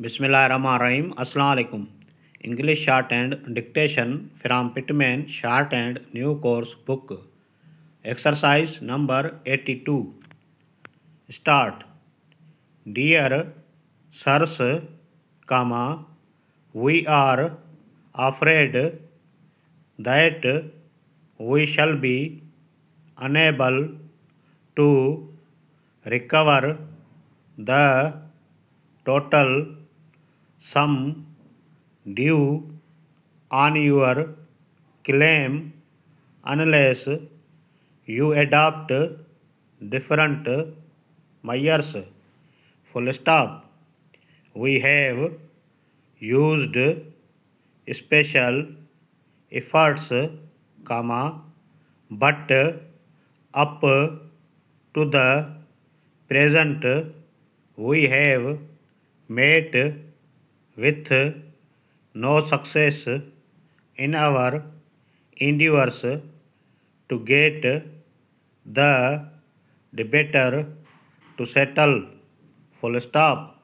Bismillahirrahmanirrahim. Assalamu alaikum. English Shorthand Dictation from Pitman Shorthand New Course Book. Exercise number 82. Start. Dear sirs, we are afraid that we shall be unable to recover the total sum due on your claim unless you adopt different measures. Full stop. We have used special efforts, but up to the present we have met with no success in our endeavors to get the debater to settle. Full stop.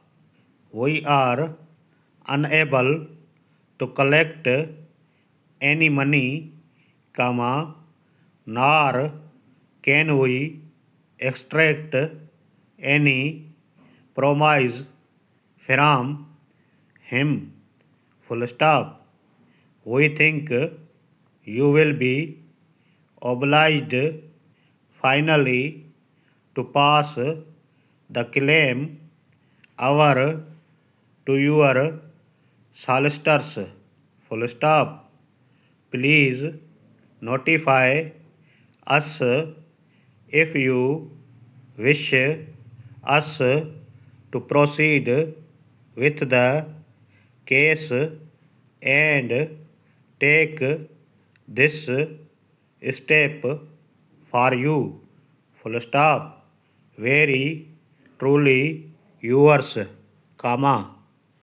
We are unable to collect any money, nor can we extract any promise from him. Full stop. We think you will be obliged finally to pass the claim over to your solicitors. Full stop. Please notify us if you wish us to proceed with the case and take this step for you. Full stop. Very truly yours,